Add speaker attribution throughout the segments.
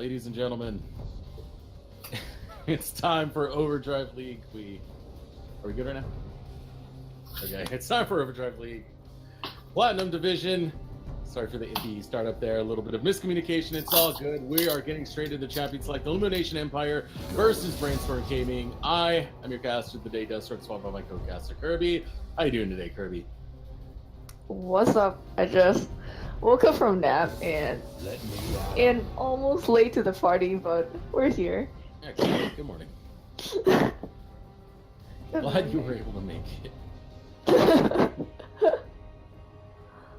Speaker 1: Ladies and gentlemen, it's time for Overdrive League. Are we good right now? Okay, it's time for Overdrive League. Platinum Division. Sorry for the iffy startup there. A little bit of miscommunication. It's all good. We are getting straight into champions like the Illumination Empire versus BrainStorm Gaming. I am your caster of the day, Deathstroke, followed by my co-caster Kirby. How you doing today, Kirby?
Speaker 2: What's up? I just woke up from nap and almost late to the party, but we're here.
Speaker 1: Yeah, good morning. Glad you were able to make it.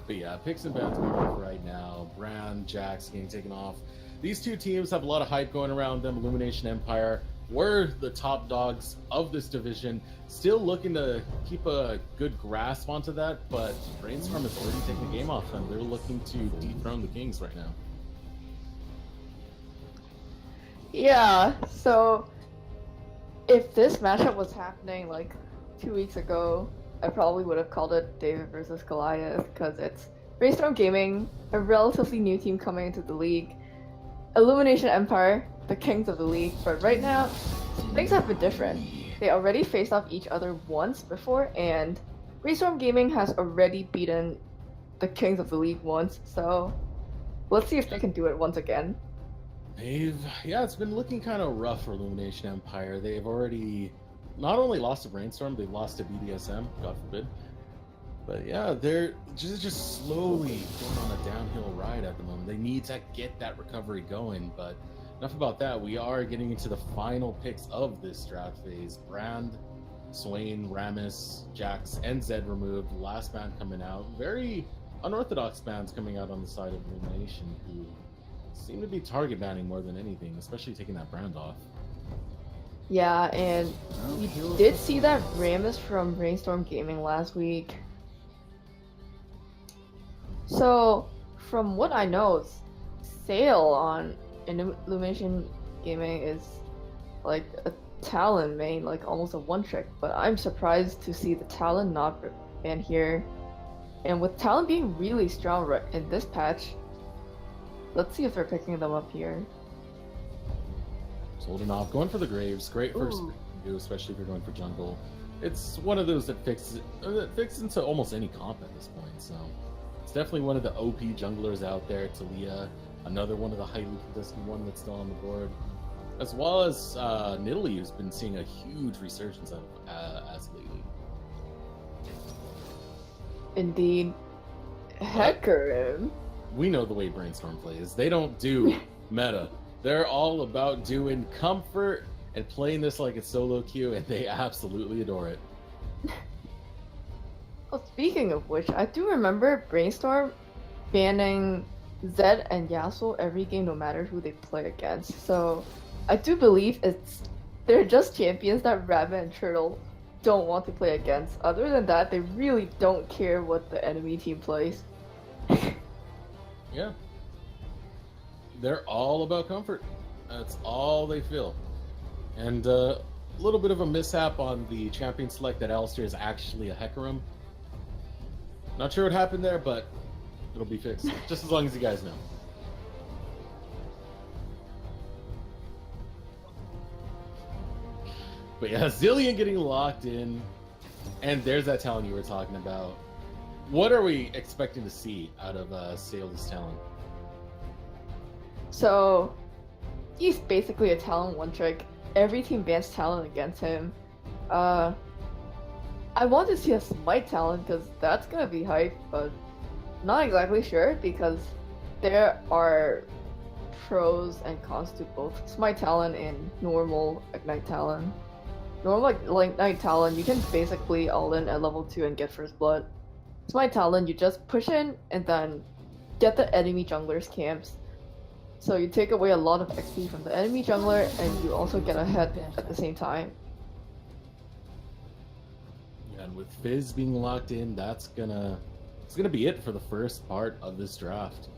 Speaker 1: But yeah, picks and bans right now. Brand, Jax getting taken off. These two teams have a lot of hype going around them. Illumination Empire were the top dogs of this division. Still looking to keep a good grasp onto that, but BrainStorm has already taken the game off them. They're looking to dethrone the Kings right now.
Speaker 2: Yeah, so if this matchup was happening like 2 weeks ago, I probably would have called it David versus Goliath, because it's BrainStorm Gaming, a relatively new team coming into the league. Illumination Empire, the kings of the league, but right now, things have been different. They already faced off each other once before, and BrainStorm Gaming has already beaten the kings of the league once, so let's see if they can do it once again.
Speaker 1: It's been looking kind of rough for Illumination Empire. They've already not only lost to BrainStorm, they've lost to BDSM, God forbid. But yeah, they're just slowly going on a downhill ride at the moment. They need to get that recovery going, but enough about that. We are getting into the final picks of this draft phase. Brand, Swain, Ramus, Jax, and Zed removed. Last band coming out. Very unorthodox bands coming out on the side of Illumination, who seem to be target banning more than anything, especially taking that Brand off.
Speaker 2: Yeah, and we did see that Ramus from BrainStorm Gaming last week. So, from what I know, Sale on Illumination Gaming is like a Talon main, like almost a one-trick, but I'm surprised to see the Talon not banned here. And with Talon being really strong in this patch, let's see if they're picking them up here.
Speaker 1: Just holding off, going for the Graves. Great first thing to do, especially if you're going for jungle. It's one of those that fits into almost any comp at this point, so it's definitely one of the OP junglers out there. Talia, another one of the highly contested one that's still on the board, as well as Nidalee, who's been seeing a huge resurgence of as lately.
Speaker 2: Indeed. Hecarim.
Speaker 1: We know the way BrainStorm plays. They don't do meta. They're all about doing comfort and playing this like it's solo queue, and they absolutely adore it.
Speaker 2: Well, speaking of which, I do remember BrainStorm banning Zed and Yasuo every game, no matter who they play against. So I do believe they're just champions that Rabbit and Turtle don't want to play against. Other than that, they really don't care what the enemy team plays.
Speaker 1: Yeah. They're all about comfort. That's all they feel. And a little bit of a mishap on the champion select that Alistair is actually a Hecarim. Not sure what happened there, but it'll be fixed. Just as long as you guys know. But yeah, Zillion getting locked in. And there's that Talon you were talking about. What are we expecting to see out of Sale's Talon?
Speaker 2: So, he's basically a Talon one-trick. Every team bans Talon against him. I want to see a Smite Talon, because that's gonna be hype, but not exactly sure, because there are pros and cons to both Smite Talon and normal Ignite Talon. Normal Ignite Talon, you can basically all-in at level 2 and get First Blood. Smite Talon, you just push in and then get the enemy jungler's camps. So you take away a lot of XP from the enemy jungler, and you also get ahead at the same time.
Speaker 1: Yeah, and with Fizz being locked in, it's gonna be it for the first part of this draft.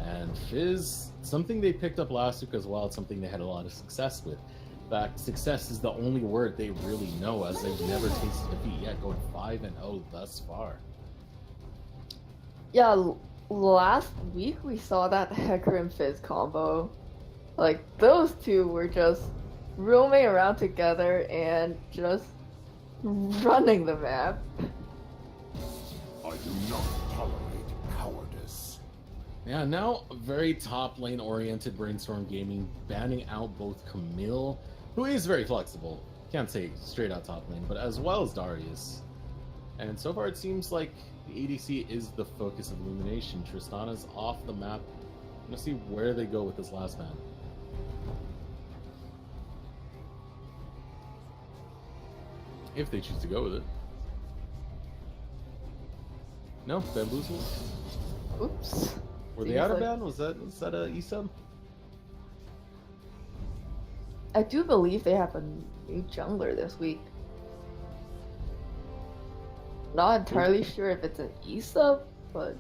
Speaker 1: And Fizz, something they picked up last week as well. It's something they had a lot of success with. In fact, success is the only word they really know, as they've never tasted defeat yet, going 5-0 thus far.
Speaker 2: Yeah, last week we saw that Hecarim Fizz combo. Like, those two were just roaming around together and just running the map.
Speaker 3: I do not tolerate cowardice.
Speaker 1: Yeah, now very top lane oriented BrainStorm Gaming, banning out both Camille, who is very flexible, can't say straight out top lane, but as well as Darius. And so far it seems like the ADC is the focus of Illumination. Tristana's off the map. I'm gonna see where they go with this last man. If they choose to go with it. No, bamboozles.
Speaker 2: Oops.
Speaker 1: Were they out of ban? Was that a E-sub?
Speaker 2: I do believe they have a new jungler this week. Not entirely sure if it's an E-sub, but...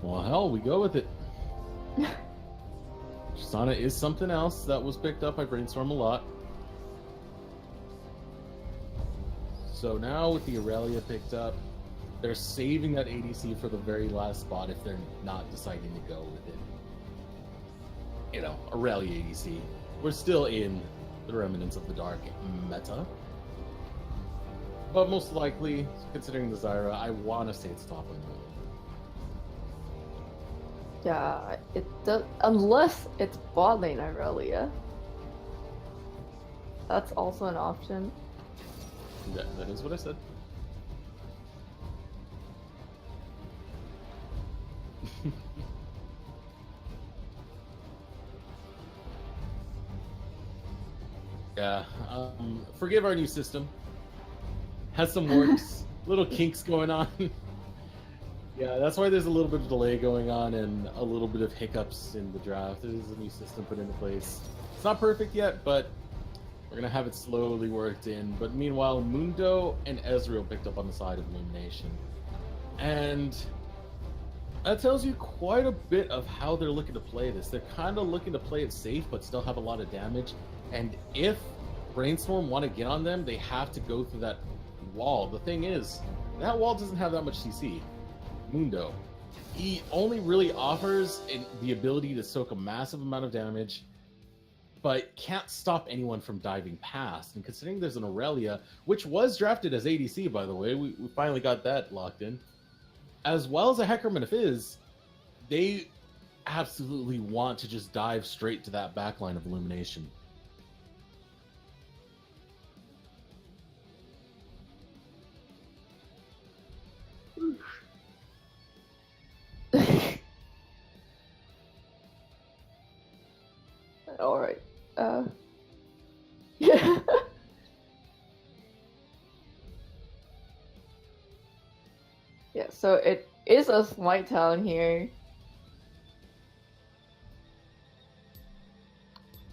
Speaker 1: Well, hell, we go with it. Tristana is something else that was picked up by BrainStorm a lot. So now with the Aurelia picked up, they're saving that ADC for the very last spot if they're not deciding to go with it. You know, Aurelia ADC. We're still in the remnants of the dark meta. But most likely, considering the Zyra, I want to say it's top lane.
Speaker 2: Yeah, it does, unless it's bot lane Aurelia. That's also an option.
Speaker 1: That is what I said. Yeah, forgive our new system. Has some works, little kinks going on. Yeah, that's why there's a little bit of delay going on and a little bit of hiccups in the draft. There's a new system put into place. It's not perfect yet, but we're gonna have it slowly worked in. But meanwhile, Mundo and Ezreal picked up on the side of Illumination. And that tells you quite a bit of how they're looking to play this. They're kind of looking to play it safe, but still have a lot of damage. And if BrainStorm want to get on them, they have to go through that wall. The thing is, that wall doesn't have that much CC. Mundo, he only really offers the ability to soak a massive amount of damage, but can't stop anyone from diving past. And considering there's an Aurelia, which was drafted as ADC, by the way, we finally got that locked in, as well as a Heckerman of his, they absolutely want to just dive straight to that backline of Illumination.
Speaker 2: All right. Yeah. Yeah, so it is a smite talent here.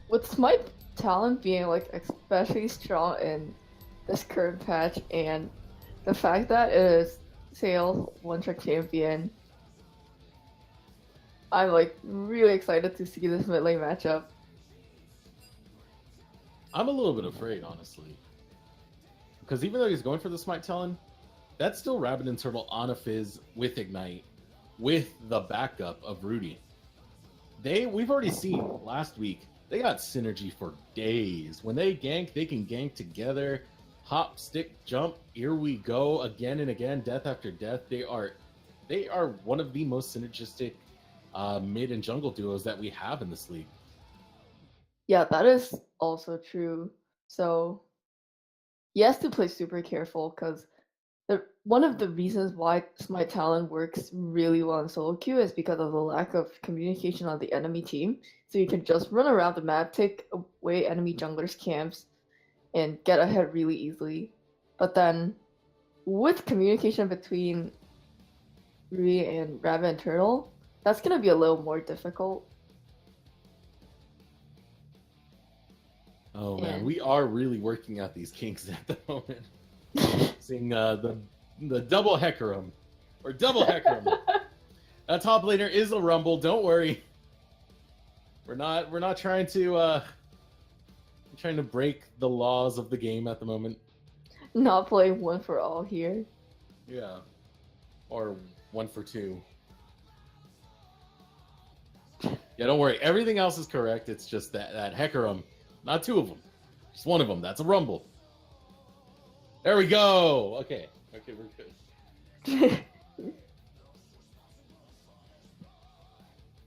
Speaker 2: With smite talent being like especially strong in this current patch, and the fact that it is Sales one-trick champion, I'm like really excited to see this mid lane matchup.
Speaker 1: I'm a little bit afraid, honestly. Because even though he's going for the Smite Talon, that's still Rabid and Turtle on a Fizz with Ignite, with the backup of Rudy. We've already seen last week, they got synergy for days. When they gank, they can gank together. Hop, stick, jump, here we go, again and again, death after death. They are one of the most synergistic mid and jungle duos that we have in this league.
Speaker 2: Yeah, that is also true. So he has to play super careful because one of the reasons why Smite Talon works really well in solo queue is because of the lack of communication on the enemy team. So you can just run around the map, take away enemy junglers' camps, and get ahead really easily. But then with communication between Rui and Rabbit and Turtle, that's gonna be a little more difficult.
Speaker 1: Oh man, we are really working out these kinks at the moment. Seeing the double Hecarim or double Hecarim. That top laner is a Rumble. Don't worry. We're not trying to break the laws of the game at the moment.
Speaker 2: Not playing one for all here.
Speaker 1: Yeah, or 1 for 2. Yeah, don't worry. Everything else is correct. It's just that Hecarim. Not two of them. Just one of them. That's a Rumble. There we go. Okay. Okay, we're good.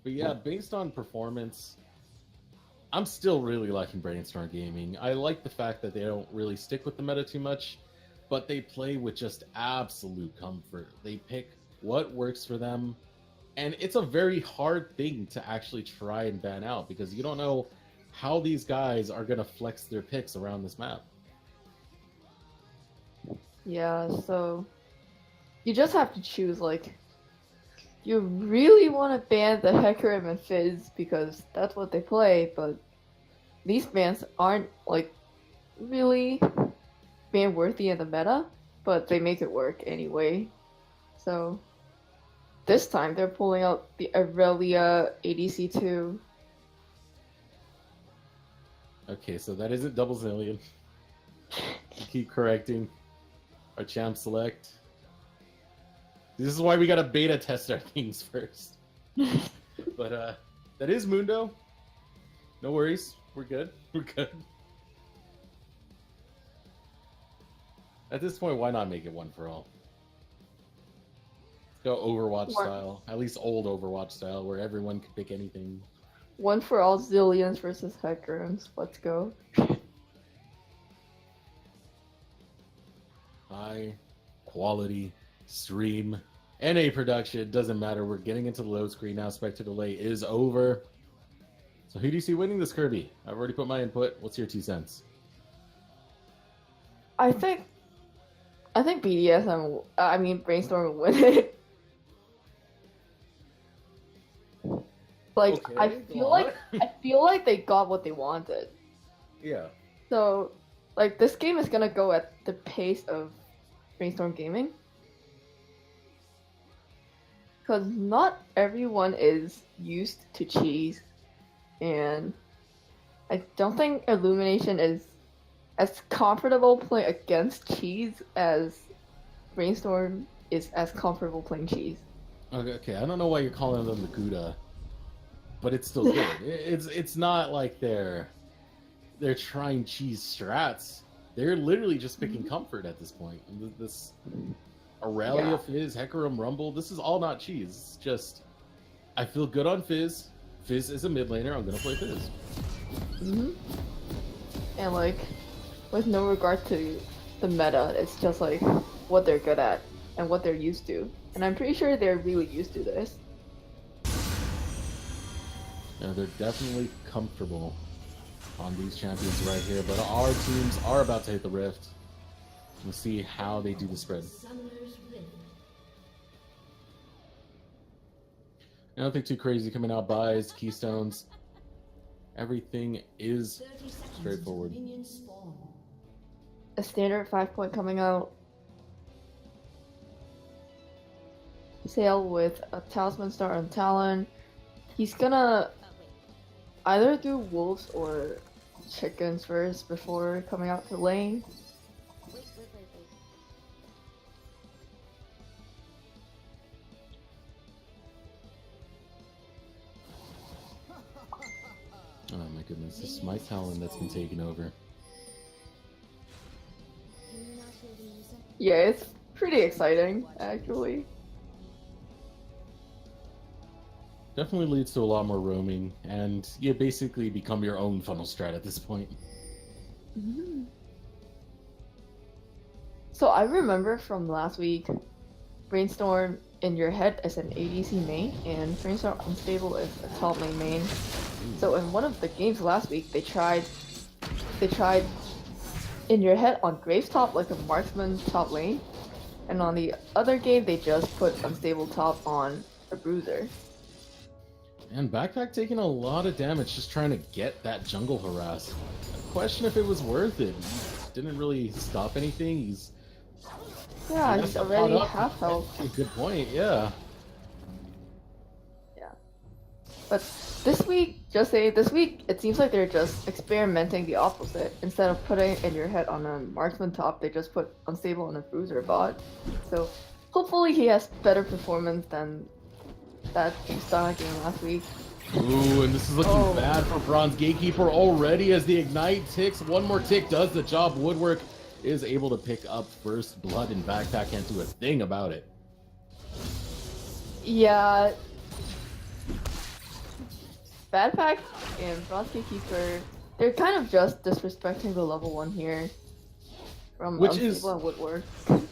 Speaker 1: But yeah, based on performance, I'm still really liking BrainStorm Gaming. I like the fact that they don't really stick with the meta too much, but they play with just absolute comfort. They pick what works for them, and it's a very hard thing to actually try and ban out because you don't know how these guys are going to flex their picks around this map.
Speaker 2: Yeah, so you just have to choose, like, you really want to ban the Hecarim and Fizz because that's what they play, but these bans aren't, like, really ban worthy in the meta, but they make it work anyway. So this time they're pulling out the Aurelia ADC2.
Speaker 1: Okay, so that isn't double Zillion. Keep correcting our champ select. This is why we gotta beta test our things first. But that is Mundo. No worries. We're good. We're good. At this point, why not make it one for all? Let's go Overwatch style. At least old Overwatch style, where everyone can pick anything.
Speaker 2: One for all Zillions versus Hecarims. Let's go.
Speaker 1: High quality stream. NA production, doesn't matter. We're getting into the load screen now. Spectre delay is over. So who do you see winning this Kirby? I've already put my input. What's your 2 cents?
Speaker 2: I think BDSM. I mean, BrainStorm will win it. Like,
Speaker 1: Okay,
Speaker 2: I feel like they got what they wanted.
Speaker 1: Yeah.
Speaker 2: So, like, this game is gonna go at the pace of BrainStorm Gaming. Because not everyone is used to cheese. And I don't think Illumination is as comfortable playing against cheese as BrainStorm is as comfortable playing cheese.
Speaker 1: Okay, I don't know why you're calling them the Gouda, but it's still good. It's not like they're trying cheese strats. They're literally just picking comfort at this point. This Aurelia, Fizz, Hecarim, Rumble, this is all not cheese. It's just, I feel good on Fizz. Fizz is a mid laner. I'm gonna play Fizz.
Speaker 2: And like, with no regard to the meta, it's just like what they're good at and what they're used to. And I'm pretty sure they're really used to this.
Speaker 1: Yeah, they're definitely comfortable on these champions right here. But our teams are about to hit the rift. We'll see how they do the spread. Nothing too crazy coming out. Buys, keystones. Everything is straightforward.
Speaker 2: A standard 5-point coming out. Sale with a Talisman Star on Talon. He's gonna either do wolves or chickens first before coming out to lane.
Speaker 1: Oh my goodness, this is my Talon that's been taken over.
Speaker 2: Yeah, it's pretty exciting, actually.
Speaker 1: Definitely leads to a lot more roaming, and you basically become your own funnel strat at this point.
Speaker 2: So I remember from last week, BrainStorm in your head as an ADC main, and BrainStorm Unstable as a top lane main. So in one of the games last week, they tried in your head on Graves top like a marksman top lane, and on the other game they just put Unstable top on a bruiser.
Speaker 1: And Backpack taking a lot of damage just trying to get that jungle harass. I question if it was worth it. He didn't really stop anything. He's
Speaker 2: already half health.
Speaker 1: Good point, yeah.
Speaker 2: Yeah. But this week, it seems like they're just experimenting the opposite. Instead of putting in your head on a marksman top, they just put Unstable on a bruiser bot. So hopefully he has better performance than that Tristana game last week.
Speaker 1: Ooh, and this is looking bad for Bronze Gatekeeper already as the Ignite ticks. One more tick does the job. Woodwork is able to pick up first blood, and Backpack can't do a thing about it.
Speaker 2: Yeah. Backpack and Bronze Gatekeeper, they're kind of just disrespecting the level 1 here. From Unstable and Woodwork.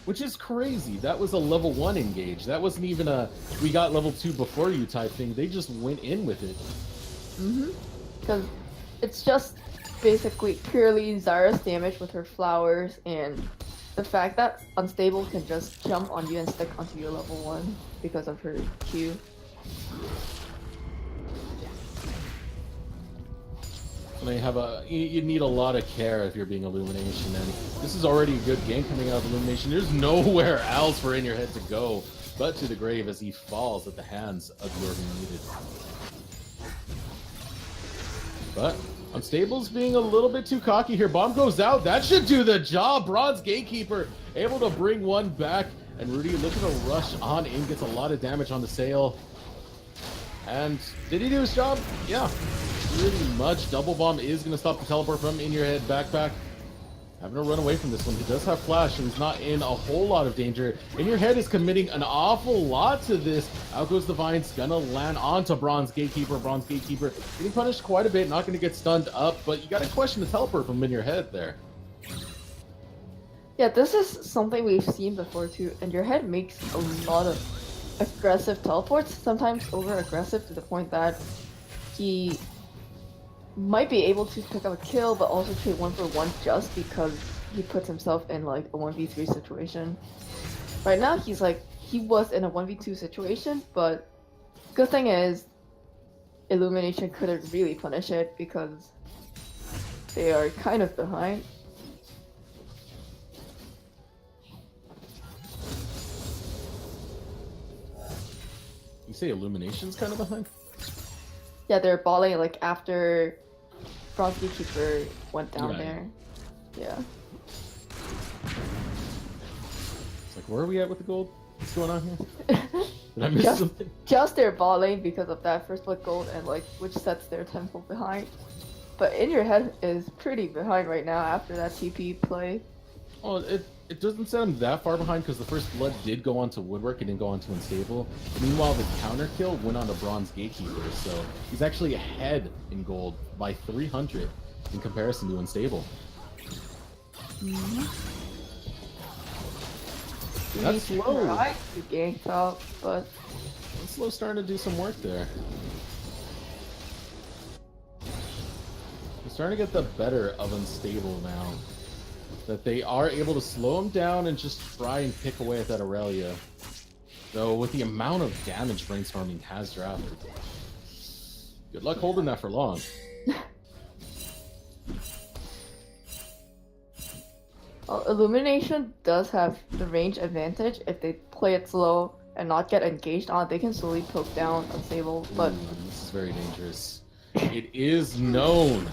Speaker 1: Which is crazy. That was a level 1 engage. That wasn't even a we got level 2 before you type thing. They just went in with it.
Speaker 2: Because it's just basically purely Zara's damage with her flowers, and the fact that Unstable can just jump on you and stick onto your level 1 because of her Q.
Speaker 1: And they have you need a lot of care if you're being Illumination, and this is already a good game coming out of Illumination. There's nowhere else for In Your Head to go but to the grave as he falls at the hands of your muted. But Unstable's being a little bit too cocky here. Bomb goes out. That should do the job. Bronze Gatekeeper able to bring one back, and Rudy looking to rush on in, gets a lot of damage on the sail. And did he do his job? Yeah, pretty much. Double Bomb is going to stop the teleport from In Your Head. Backpack having to run away from this one. He does have Flash, and he's not in a whole lot of danger. In Your Head is committing an awful lot to this. Out goes the Vines, gonna land onto Bronze Gatekeeper. Bronze Gatekeeper getting punished quite a bit, not going to get stunned up, but you got to question the teleport from In Your Head there.
Speaker 2: Yeah, this is something we've seen before too. In Your Head makes a lot of aggressive teleports, sometimes over aggressive to the point that he might be able to pick up a kill, but also trade 1-for-1 just because he puts himself in like a 1v3 situation. Right now he was in a 1v2 situation, but good thing is Illumination couldn't really punish it because they are kind of behind.
Speaker 1: You say Illumination's kind of behind?
Speaker 2: Yeah, they're balling like after Bronze Gatekeeper went down there. Yeah.
Speaker 1: It's like, where are we at with the gold? What's going on here? Did I miss something?
Speaker 2: Just their balling because of that first blood gold, and like which sets their tempo behind. But In Your Head is pretty behind right now after that TP play.
Speaker 1: Oh, it doesn't set him that far behind because the first blood did go onto Woodwork, it didn't go onto Unstable. Meanwhile, the counter kill went on to Bronze Gatekeeper, so he's actually ahead in gold by 300 in comparison to Unstable. That's slow.
Speaker 2: Right to gang top, but
Speaker 1: Slow starting to do some work there. He's starting to get the better of Unstable now. That they are able to slow him down and just try and pick away at that Aurelia. Though with the amount of damage BrainStorming has drafted, good luck holding that for long.
Speaker 2: Illumination does have the range advantage. If they play it slow and not get engaged on, they can slowly poke down Unstable, but
Speaker 1: this is very dangerous. It is known.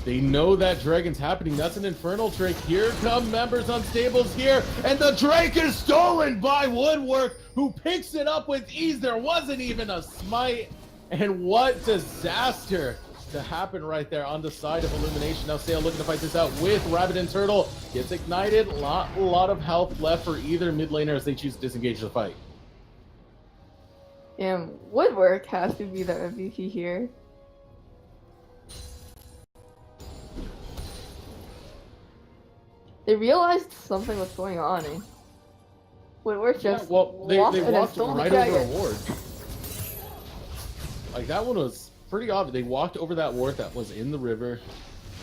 Speaker 1: They know that Dragon's happening. That's an Infernal Drake. Here come members Unstables here, and the Drake is stolen by Woodwork, who picks it up with ease. There wasn't even a smite, and what disaster to happen right there on the side of Illumination. Now Sail looking to fight this out with Rabbit and Turtle. Gets ignited. A lot of health left for either mid laner as they choose to disengage the fight.
Speaker 2: and Woodwork has to be the MVP here. They realized something was going on, eh? Woodwork just
Speaker 1: they walked right over a
Speaker 2: dragon.
Speaker 1: ward. Like, that one was pretty obvious. They walked over that ward that was in the river,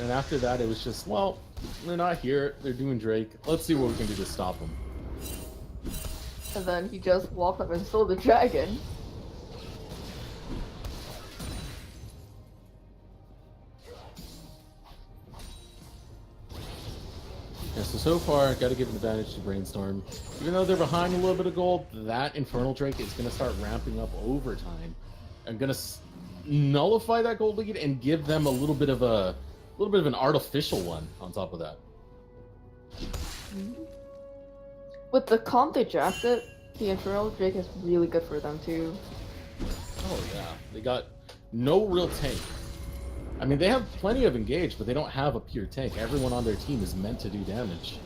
Speaker 1: and after that it was just, well, they're not here, they're doing Drake. Let's see what we can do to stop them.
Speaker 2: And then he just walked up and stole the dragon.
Speaker 1: Yeah, so far, got to give an advantage to BrainStorm. Even though they're behind a little bit of gold, that Infernal Drake is going to start ramping up over time. I'm going to nullify that gold lead and give them a little bit of an artificial one on top of that.
Speaker 2: With the comp they drafted, the Infernal Drake is really good for them too.
Speaker 1: Oh yeah, no real tank. I mean, they have plenty of engage, but they don't have a pure tank. Everyone on their team is meant to do damage.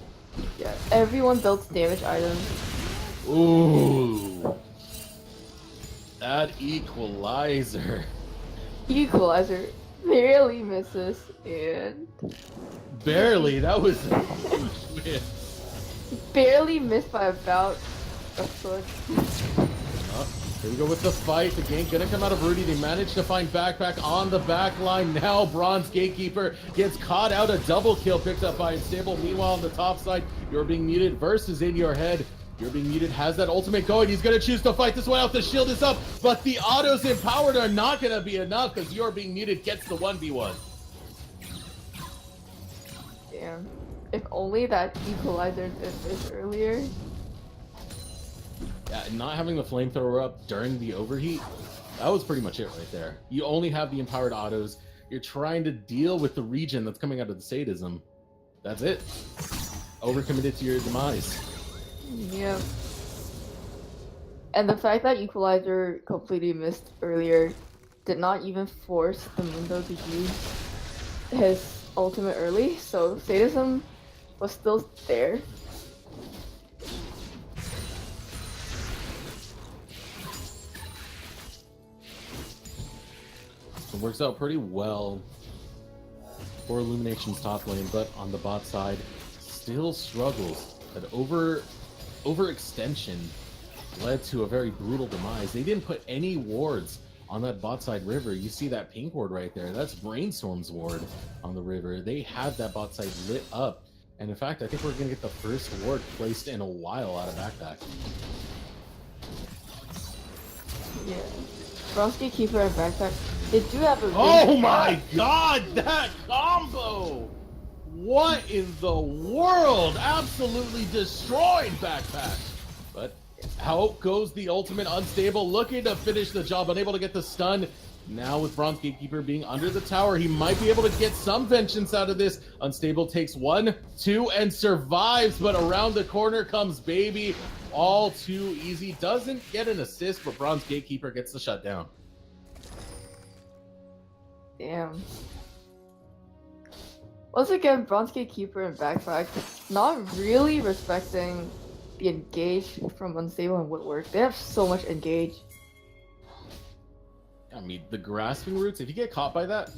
Speaker 2: Yeah, everyone builds damage items.
Speaker 1: Ooh. That equalizer.
Speaker 2: Equalizer barely misses, and
Speaker 1: Barely. That was a huge miss.
Speaker 2: barely missed by about a foot.
Speaker 1: Here we go with the fight. The gank gonna come out of Rudy. They managed to find Backpack on the back line. Now Bronze Gatekeeper gets caught out. A double kill picked up by Unstable. Meanwhile, on the top side, You're Being Muted versus In Your Head. You're Being Muted has that ultimate going. He's gonna choose to fight this one out. The shield is up, but the autos empowered are not gonna be enough because You're Being Muted gets the 1v1.
Speaker 2: Damn. If only that equalizer did this earlier.
Speaker 1: Yeah, not having the flamethrower up during the overheat, that was pretty much it right there. You only have the empowered autos. You're trying to deal with the region that's coming out of the sadism. That's it. Overcommitted to your demise.
Speaker 2: Yep. And the fact that equalizer completely missed earlier did not even force the Mundo to use his ultimate early, so sadism was still there.
Speaker 1: It works out pretty well for Illumination's top lane, but on the bot side, still struggles. That overextension led to a very brutal demise. They didn't put any wards on that bot side river. You see that pink ward right there. That's BrainStorm's ward on the river. They had that bot side lit up. And in fact, I think we're going to get the first ward placed in a while out of Backpack.
Speaker 2: Yeah. Bronze Keeper and Backpack, they do have a
Speaker 1: Oh my god, that combo! What in the world? Absolutely destroyed Backpack. But out goes the ultimate Unstable, looking to finish the job, unable to get the stun. Now with Bronze Gatekeeper being under the tower, he might be able to get some vengeance out of this. Unstable takes 1, 2, and survives, but around the corner comes Baby. All too easy. Doesn't get an assist, but Bronze Gatekeeper gets the shutdown.
Speaker 2: Damn. Once again, Bronze Keeper and Backpack not really respecting the engage from Unstable and Woodwork. They have so much engage.
Speaker 1: I mean, the grasping roots, if you get caught by that,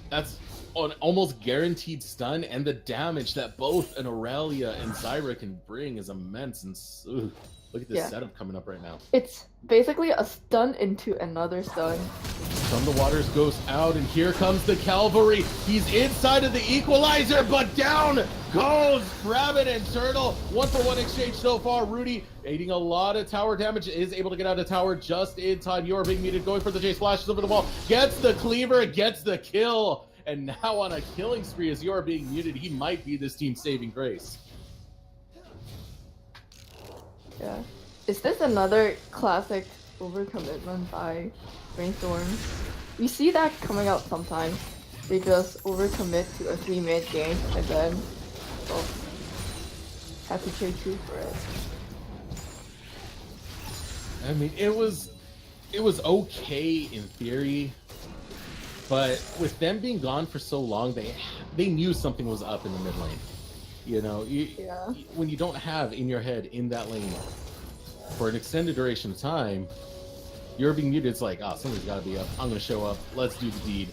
Speaker 1: that's an almost guaranteed stun, and the damage that both an Aurelia and Zyra can bring is immense. And ugh, look at this setup coming up right now.
Speaker 2: It's basically a stun into another stun.
Speaker 1: From the waters goes out, and here comes the cavalry. He's inside of the equalizer, but down goes Rabbit and Turtle. 1-for-1 exchange so far. Rudy aiding a lot of tower damage, is able to get out of tower just in time. You're Being Muted, going for the chase, flashes over the wall, gets the cleaver, gets the kill, and now on a killing spree as You're Being Muted. He might be this team's saving grace.
Speaker 2: Yeah. Is this another classic overcommitment by BrainStorm? We see that coming out sometimes. They just overcommit to a 3-minute game and then have to trade 2 for it.
Speaker 1: I mean, it was okay in theory, but with them being gone for so long, they knew something was up in the mid lane. You know, when you don't have In Your Head in that lane for an extended duration of time, You're Being Muted. It's like, oh, somebody's got to be up. I'm going to show up. Let's do the deed.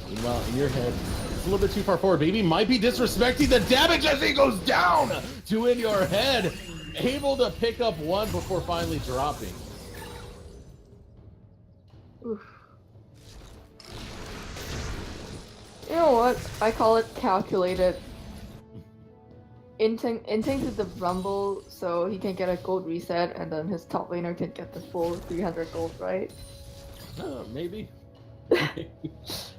Speaker 1: Meanwhile, In Your Head, it's a little bit too far forward. Baby might be disrespecting the damage as he goes down to In Your Head. Able to pick up 1 before finally dropping.
Speaker 2: Oof. You know what? I call it calculated. Inting to the rumble so he can get a gold reset, and then his top laner can get the full 300 gold, right?
Speaker 1: Maybe.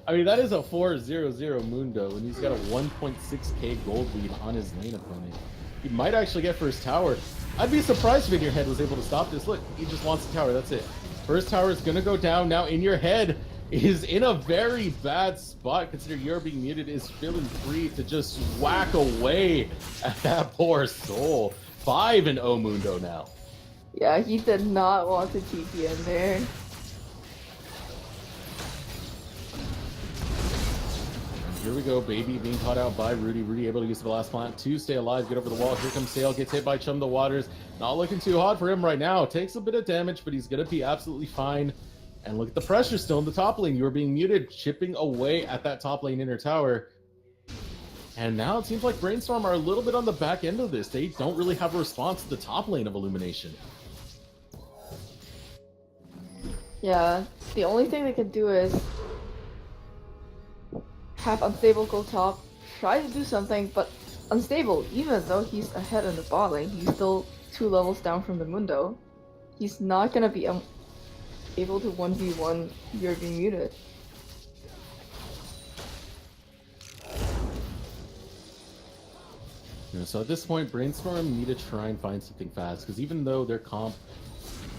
Speaker 1: I mean, that is a 4-0-0 Mundo, and he's got a 1.6k gold lead on his lane opponent. He might actually get first tower. I'd be surprised if In Your Head was able to stop this. Look, he just wants the tower, that's it. First tower is gonna go down. Now In Your Head is in a very bad spot, considering You're Being Muted is feeling free to just whack away at that poor soul. 5-0 Mundo now.
Speaker 2: Yeah, he did not want to TP in there.
Speaker 1: here we go. Baby being caught out by Rudy. Rudy able to use the last plant to stay alive, get over the wall. Here comes Sale, gets hit by Chum the Waters. Not looking too hot for him right now. Takes a bit of damage, but he's going to be absolutely fine. And look at the pressure still in the top lane. You are being muted, chipping away at that top lane inner tower. And now it seems like BrainStorm are a little bit on the back end of this. They don't really have a response to the top lane of Illumination.
Speaker 2: Yeah, the only thing they can do is have Unstable go top, try to do something, but Unstable, even though he's ahead in the bot lane, he's still 2 levels down from the Mundo. He's not gonna be able to 1v1 you're being muted.
Speaker 1: Yeah, so at this point, BrainStorm need to try and find something fast, because even though their comp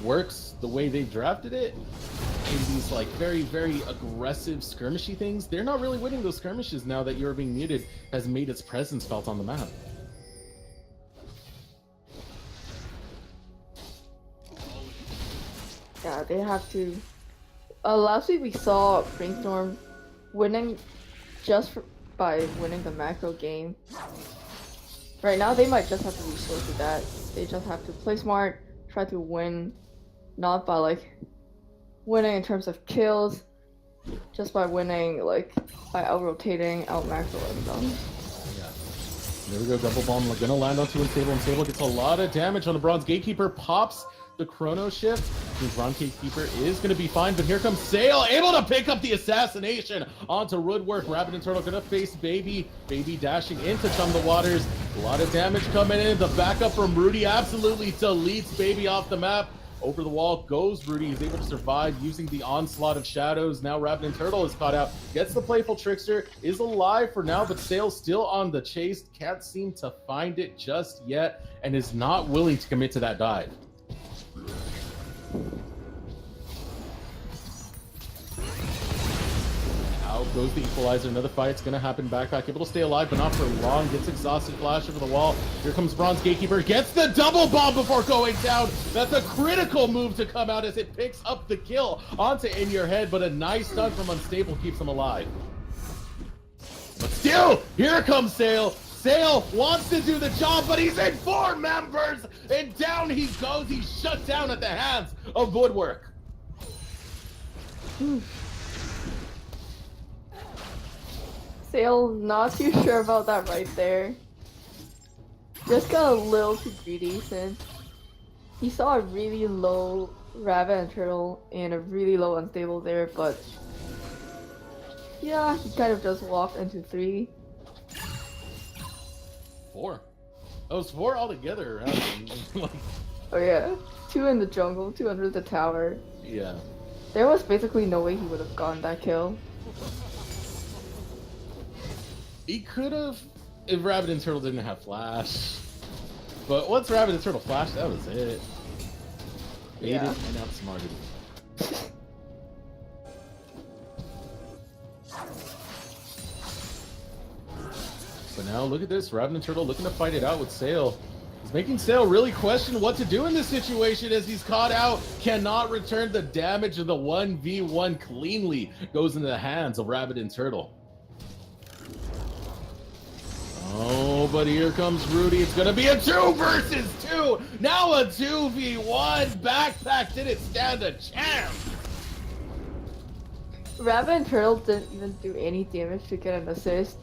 Speaker 1: works the way they drafted it, in these like very, very aggressive skirmishy things, they're not really winning those skirmishes now that You're Being Muted has made its presence felt on the map.
Speaker 2: Yeah, they have to. Last week we saw BrainStorm winning by winning the macro game. Right now they might just have to resort to that. They just have to play smart, try to win, not by like winning in terms of kills, just by winning like by out-rotating, out-macroing them.
Speaker 1: Yeah. There we go, double bomb gonna land onto Unstable. Unstable gets a lot of damage on the Bronze Gatekeeper, pops the Chrono Shift. The Bronze Gatekeeper is gonna be fine, but here comes Sale, able to pick up the assassination onto Woodwork. Rabbit and Turtle gonna face Baby. Baby dashing into Chum the Waters. A lot of damage coming in. The backup from Rudy absolutely deletes Baby off the map. Over the wall goes Rudy. He's able to survive using the onslaught of shadows. Now Rabbit and Turtle is caught out. Gets the Playful Trickster. Is alive for now, but Sale's still on the chase. Can't seem to find it just yet, and is not willing to commit to that dive. Out goes the Equalizer. Another fight's gonna happen. Backpack able to stay alive, but not for long. Gets exhausted. Flash over the wall. Here comes Bronze Gatekeeper. Gets the double bomb before going down. That's a critical move to come out as it picks up the kill onto In Your Head, but a nice stun from Unstable keeps him alive. But still, here comes Sale. Sale wants to do the job, but he's in 4 members, and down he goes. He's shut down at the hands of Woodwork.
Speaker 2: Sale not too sure about that right there. Just got a little too greedy since he saw a really low Rabbit and Turtle and a really low Unstable there, but yeah, he kind of just walked into 3.
Speaker 1: 4. That was 4 altogether around him.
Speaker 2: Oh yeah, 2 in the jungle, 2 under the tower.
Speaker 1: Yeah.
Speaker 2: There was basically no way he would have gotten that kill.
Speaker 1: He could have if Rabbit and Turtle didn't have Flash. But once Rabbit and Turtle flashed, that was it. Baited and outsmarted. But now look at this, Rabbit and Turtle looking to fight it out with Sale. He's making Sale really question what to do in this situation as he's caught out. Cannot return the damage of the 1v1 cleanly. Goes into the hands of Rabbit and Turtle. Oh, but here comes Rudy. It's going to be a 2 versus 2. Now a 2v1. Backpack didn't stand a chance.
Speaker 2: Rabbit and Turtle didn't even do any damage to get an assist.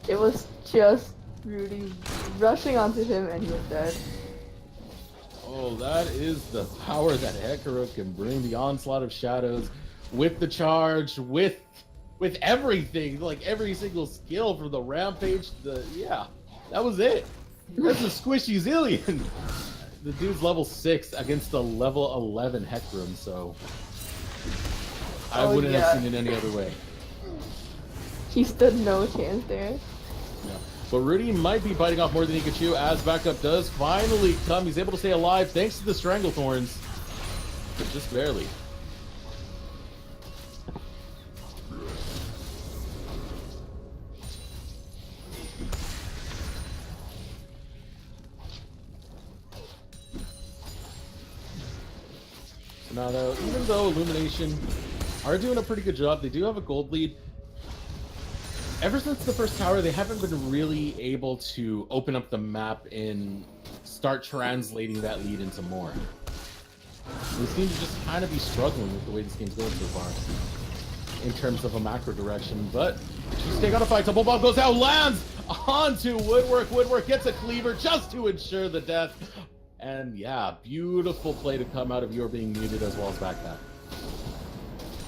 Speaker 2: It was just Rudy rushing onto him and he was dead.
Speaker 1: Oh, that is the power that Hecarim can bring. The onslaught of shadows with the charge, with everything, like every single skill from the rampage. Yeah, that was it. That's a squishy zillion. The dude's level 6 against the level 11 Hecarim, so I wouldn't have seen it any other way.
Speaker 2: He stood no chance there.
Speaker 1: Yeah. But Rudy might be biting off more than he could chew as backup does finally come. He's able to stay alive thanks to the Stranglethorns, but just barely. So now though, even though Illumination are doing a pretty good job, they do have a gold lead. ever since the first tower, they haven't been really able to open up the map and start translating that lead into more. They seem to just kind of be struggling with the way this game's going so far in terms of a macro direction, but she's taking on a fight. Double bomb goes out, lands onto Woodwork. Woodwork gets a cleaver just to ensure the death. And yeah, beautiful play to come out of You're Being Muted as well as Backpack.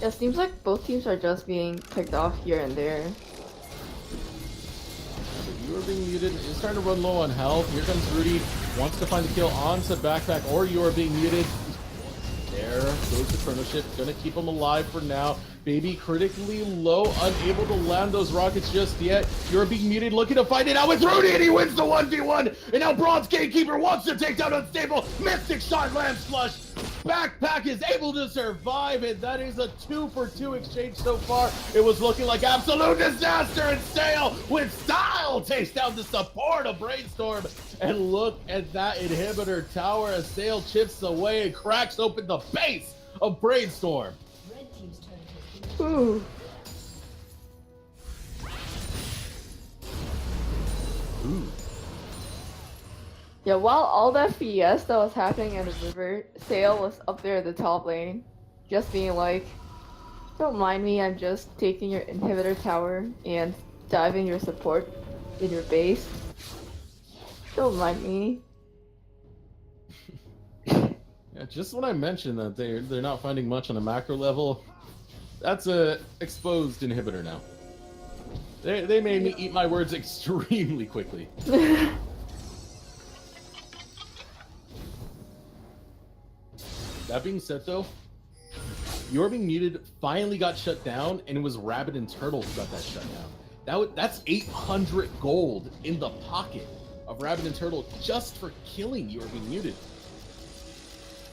Speaker 2: It seems like both teams are just being picked off here and there.
Speaker 1: You're Being Muted is starting to run low on health. Here comes Rudy, wants to find the kill onto Backpack, or You're Being Muted. There goes the Chrono Shift, gonna keep him alive for now. Baby critically low, unable to land those rockets just yet. You're Being Muted, looking to fight it out with Rudy, and he wins the 1v1. And now Bronze Gatekeeper wants to take down Unstable. Mystic Shot lands flush. Backpack is able to survive, and that is a 2-for-2 exchange so far. It was looking like absolute disaster, and Sale with style takes down the support of BrainStorm. And look at that inhibitor tower as Sale chips away and cracks open the base of BrainStorm.
Speaker 2: Ooh.
Speaker 1: Ooh.
Speaker 2: Yeah, while all that fiesta was happening in the river, Sale was up there at the top lane, just being like, don't mind me, I'm just taking your inhibitor tower and diving your support in your base. Don't mind me.
Speaker 1: Yeah, just when I mentioned that they're not finding much on a macro level, that's a exposed inhibitor now. They made me eat my words extremely quickly. That being said, though, You're Being Muted finally got shut down, and it was Rabbit and Turtle who got that shut down. That's 800 gold in the pocket of Rabbit and Turtle just for killing You're Being Muted.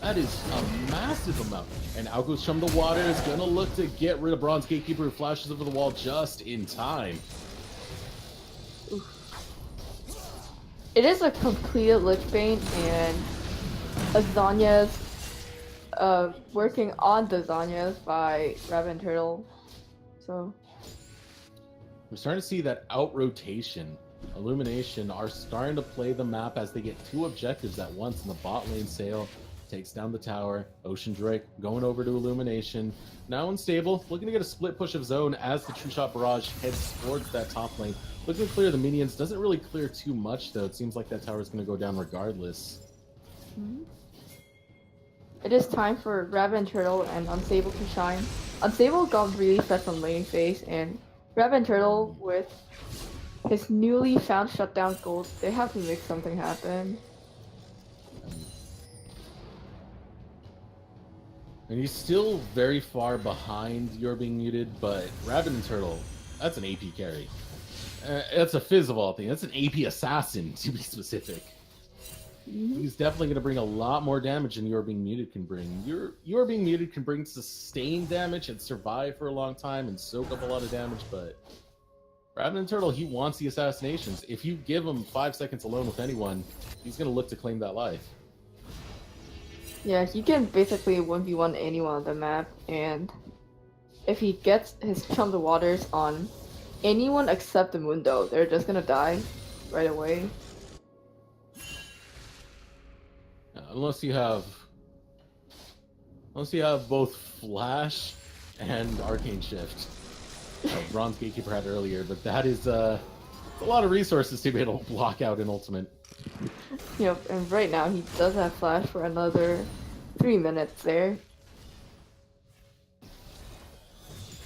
Speaker 1: That is a massive amount. And out goes Chum the Water is gonna look to get rid of Bronze Gatekeeper, who flashes over the wall just in time.
Speaker 2: It is a completed Lich Bane, and Azanya's working on the Zanyas by Rabbit and Turtle. So
Speaker 1: We're starting to see that out rotation. Illumination are starting to play the map as they get two objectives at once in the bot lane. Sale takes down the tower. Ocean Drake going over to Illumination. Now Unstable, looking to get a split push of zone as the True Shot Barrage heads towards that top lane. Looking to clear the minions. Doesn't really clear too much, though. It seems like that tower is going to go down regardless.
Speaker 2: it is time for Rabbit and Turtle and Unstable to shine. Unstable got really fed from laning phase, and Rabbit and Turtle, with his newly found shutdown gold, they have to make something happen.
Speaker 1: And he's still very far behind You're Being Muted, but Rabbit and Turtle, that's an AP carry. That's a fizz of all things. That's an AP assassin, to be specific. He's definitely going to bring a lot more damage than You're Being Muted can bring. You're Being Muted can bring sustained damage and survive for a long time and soak up a lot of damage, but Rabbit and Turtle, he wants the assassinations. If you give him 5 seconds alone with anyone, he's going to look to claim that life.
Speaker 2: Yeah, he can basically 1v1 anyone on the map, and if he gets his Chum the Waters on anyone except the Mundo, they're just gonna die right away.
Speaker 1: Unless you have both Flash and Arcane Shift. Bronze Gatekeeper had earlier, but that is a lot of resources to be able to block out in Ultimate.
Speaker 2: Yep, and right now he does have Flash for another 3 minutes there.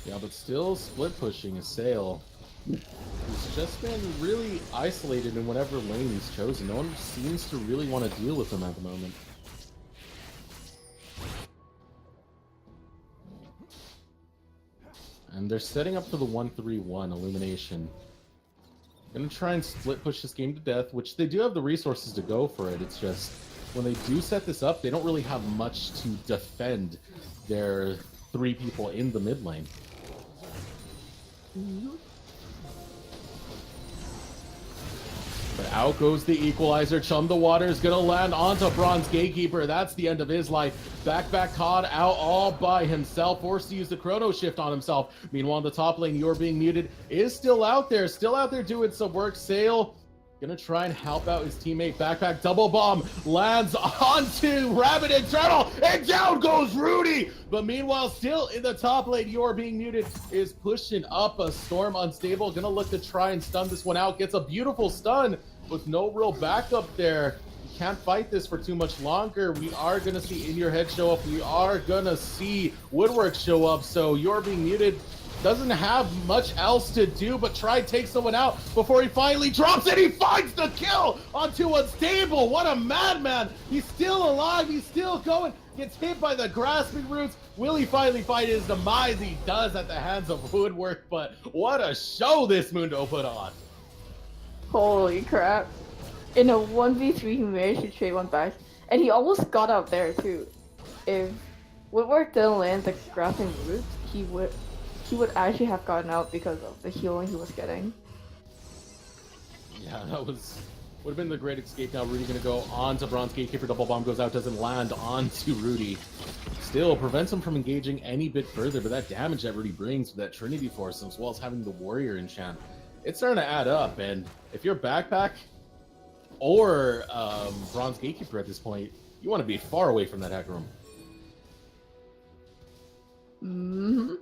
Speaker 1: Yeah, but still split pushing a Sale. He's just been really isolated in whatever lane he's chosen. No one seems to really want to deal with him at the moment. And they're setting up for the 1-3-1 Illumination. Gonna try and split push this game to death, which they do have the resources to go for it. It's just, when they do set this up, they don't really have much to defend their 3 people in the mid lane. But out goes the equalizer. Chum the Water is gonna land onto Bronze Gatekeeper. That's the end of his life. Back caught out all by himself, forced to use the chrono shift on himself. Meanwhile, in the top lane, You're Being Muted is still out there doing some work. Sail gonna try and help out his teammate. Backpack double bomb lands onto Rabbit and Turtle, and down goes Rudy. But meanwhile, still in the top lane, You're Being Muted is pushing up a Storm Unstable. Gonna look to try and stun this one out. Gets a beautiful stun with no real backup there. You can't fight this for too much longer. We are gonna see In Your Head show up. We are gonna see Woodwork show up. So You're Being Muted doesn't have much else to do but try and take someone out before he finally drops it. He finds the kill onto Unstable. What a madman. He's still alive. He's still going. Gets hit by the grasping roots. Will he finally fight his demise? He does at the hands of Woodwork, but what a show this Mundo put on.
Speaker 2: Holy crap. In a 1v3, he managed to trade one back, and he almost got out there too. If Woodwork didn't land the grasping roots, he would actually have gotten out because of the healing he was getting.
Speaker 1: Yeah, that would have been the great escape. Now Rudy gonna go on to Bronze Gatekeeper. Double bomb goes out, doesn't land onto Rudy. Still prevents him from engaging any bit further, but that damage that Rudy brings with that Trinity Force, as well as having the Warrior enchant, it's starting to add up. And if you're Backpack or Bronze Gatekeeper at this point, you want to be far away from that hack room.
Speaker 2: Mm-hmm.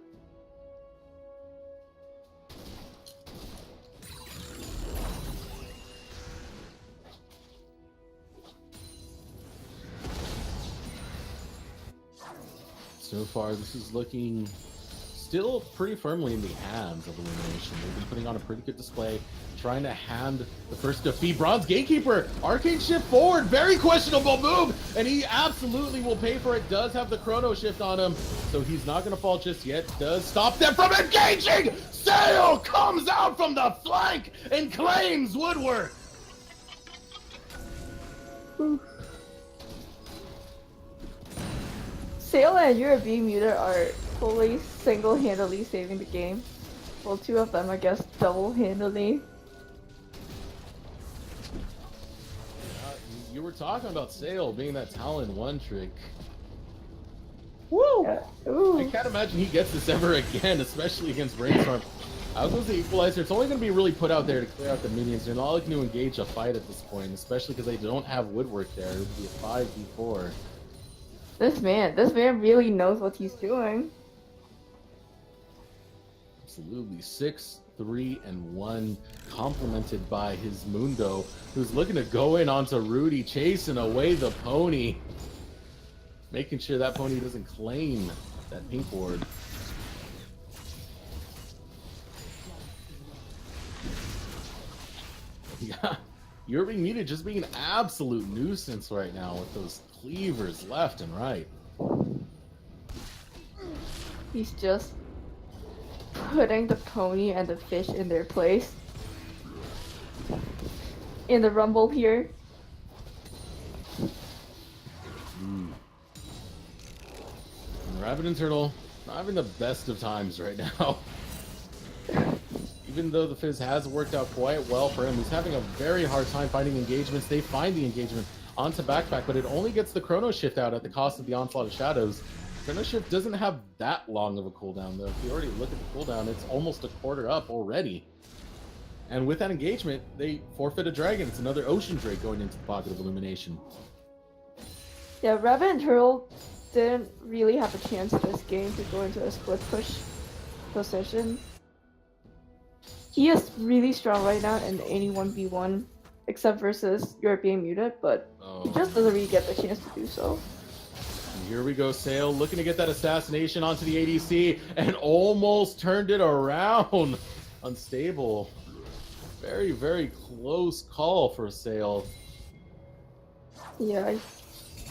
Speaker 1: So far, this is looking still pretty firmly in the hands of Illumination. They've been putting on a pretty good display, trying to hand the first defeat. Bronze Gatekeeper, Arcane Shift forward, very questionable move, and he absolutely will pay for it. Does have the Chrono Shift on him, so he's not going to fall just yet. Does stop them from engaging! Sail comes out from the flank and claims Woodwork!
Speaker 2: Sail and You're Being Muted are fully single-handedly saving the game. Well, two of them, I guess, double-handedly.
Speaker 1: You were talking about Sail being that Talon one trick.
Speaker 2: Woo! Yeah. Ooh.
Speaker 1: I can't imagine he gets this ever again, especially against BrainStorm. Out goes the Equalizer. It's only going to be really put out there to clear out the minions. They're not looking to engage a fight at this point, especially because they don't have Woodwork there. It would be a 5v4.
Speaker 2: This man really knows what he's doing.
Speaker 1: Absolutely. 6, 3, and 1, complemented by his Mundo, who's looking to go in onto Rudy, chasing away the pony. Making sure that pony doesn't claim that pink ward. Yeah, You're Being Muted just being an absolute nuisance right now with those cleavers left and right.
Speaker 2: He's just putting the pony and the fish in their place. In the rumble here.
Speaker 1: And Rabbit and Turtle, not having the best of times right now. Even though the Fizz has worked out quite well for him, he's having a very hard time finding engagements. They find the engagement onto Backpack, but it only gets the Chrono Shift out at the cost of the Onslaught of Shadows. Chrono Shift doesn't have that long of a cooldown, though. If you already look at the cooldown, it's almost a quarter up already. And with that engagement, they forfeit a dragon. It's another Ocean Drake going into the pocket of Illumination.
Speaker 2: Yeah, Rabbit and Turtle didn't really have a chance this game to go into a split push position. He is really strong right now in any 1v1, except versus You're Being Muted, but he just doesn't really get the chance to do so.
Speaker 1: And here we go, Sail, looking to get that assassination onto the ADC, and almost turned it around. Unstable. Very, very close call for Sail.
Speaker 2: Yeah.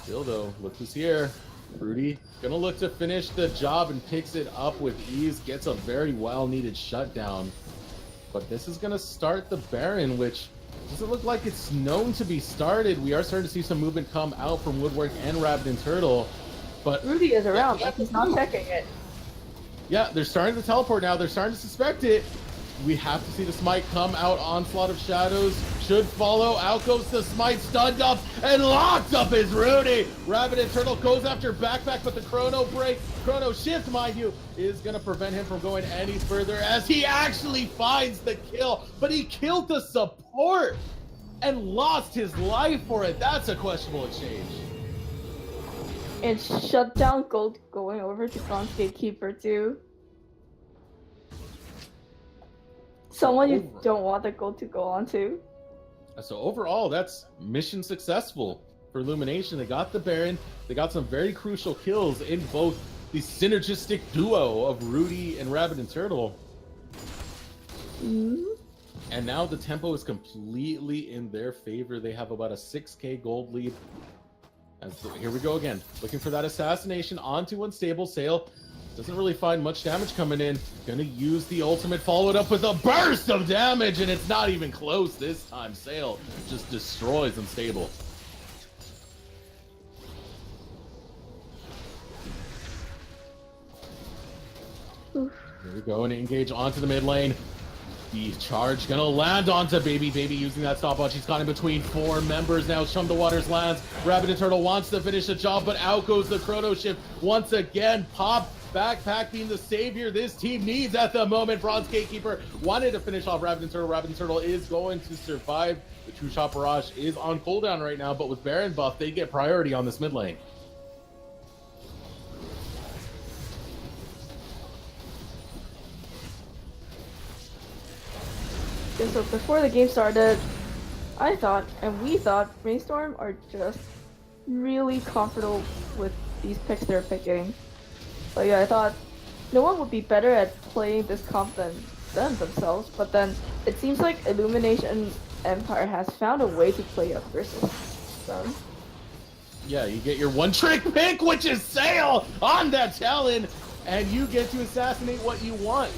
Speaker 1: Still though, look who's here. Rudy, gonna look to finish the job and picks it up with ease, gets a very well-needed shutdown. But this is gonna start the Baron, which doesn't look like it's known to be started. We are starting to see some movement come out from Woodwork and Rabbit and Turtle. But
Speaker 2: Rudy is around, but he's not checking it.
Speaker 1: Yeah, they're starting to teleport now. They're starting to suspect it. We have to see the smite come out. Onslaught of Shadows should follow. Out goes the smite, stunned up and locked up is Rudy. Rabbit and Turtle goes after backpack, but the chrono shift, mind you, is gonna prevent him from going any further as he actually finds the kill, but he killed the support and lost his life for it. That's a questionable exchange.
Speaker 2: And shutdown gold going over to Bronze Gatekeeper too. Someone you don't want the gold to go on to.
Speaker 1: So overall, that's mission successful for Illumination. They got the Baron. They got some very crucial kills in both the synergistic duo of Rudy and Rabbit and Turtle.
Speaker 2: Mm-hmm.
Speaker 1: And now the tempo is completely in their favor. They have about a 6k gold lead. Here we go again. Looking for that assassination onto Unstable Sail. Doesn't really find much damage coming in. Gonna use the ultimate, followed up with a burst of damage, and it's not even close this time. Sail just destroys Unstable.
Speaker 2: Oof.
Speaker 1: Here we go, and engage onto the mid lane. The charge gonna land onto Baby using that stopwatch. He's caught in between 4 members now. Chum the Waters lands. Rabbit and Turtle wants to finish the job, but out goes the chrono shift once again. Pop backpack being the savior this team needs at the moment. Bronze Gatekeeper wanted to finish off Rabbit and Turtle. Rabbit and Turtle is going to survive. The True Shot Barrage is on cooldown right now, but with Baron buff, they get priority on this mid lane.
Speaker 2: Okay, so before the game started, I thought, and we thought, BrainStorm are just really comfortable with these picks they're picking. But yeah, I thought no one would be better at playing this comp than them themselves, but then it seems like Illumination Empire has found a way to play up versus them.
Speaker 1: Yeah, you get your one trick pick, which is Sail on that Talon, and you get to assassinate what you want.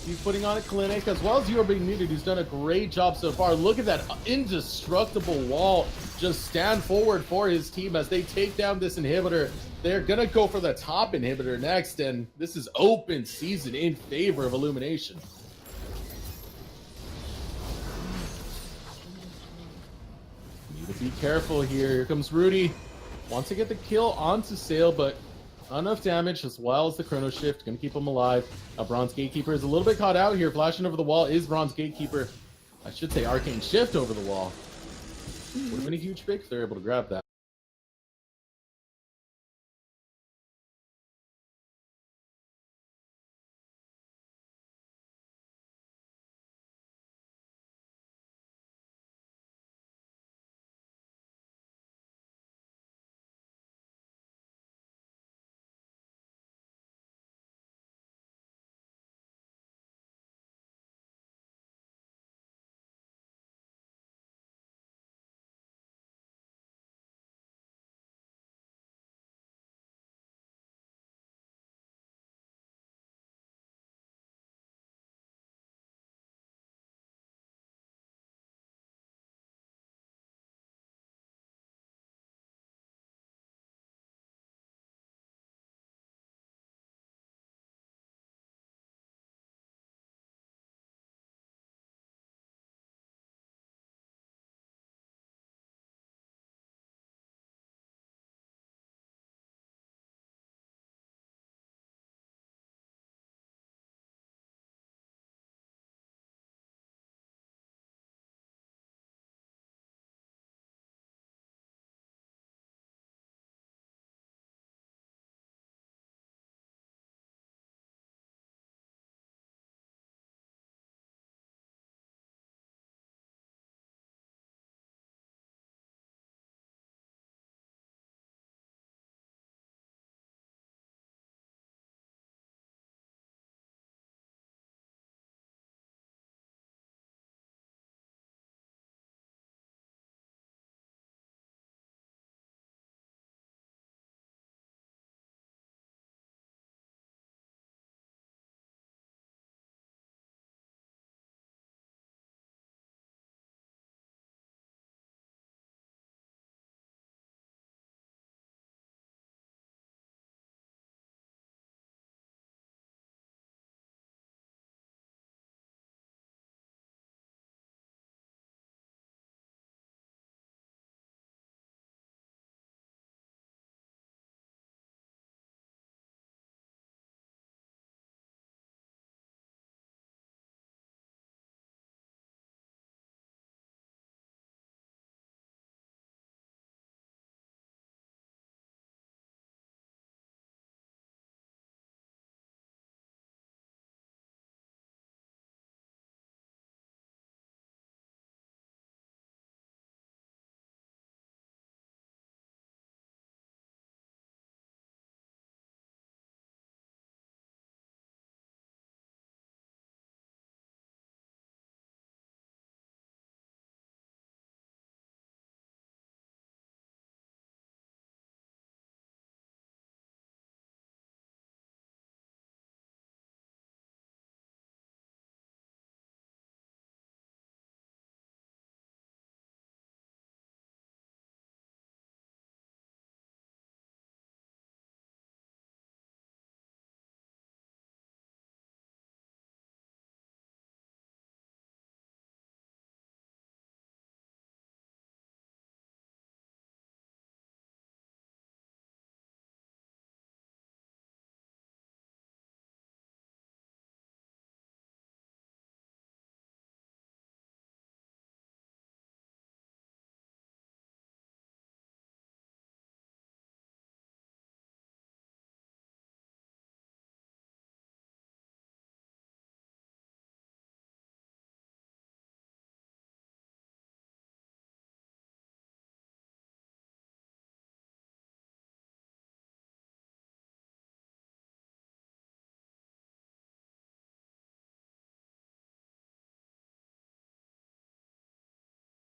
Speaker 1: He's putting on a clinic, as well as you are being needed, who's done a great job so far. Look at that indestructible wall just stand forward for his team as they take down this inhibitor. They're gonna go for the top inhibitor next, and this is open season in favor of Illumination. Need to be careful here. Here comes Rudy. Wants to get the kill onto Sail, but enough damage as well as the chrono shift. Gonna keep him alive. Bronze Gatekeeper is a little bit caught out here. Flashing over the wall is Bronze Gatekeeper. I should say Arcane Shift over the wall. Would have been a huge pick if they're able to grab that.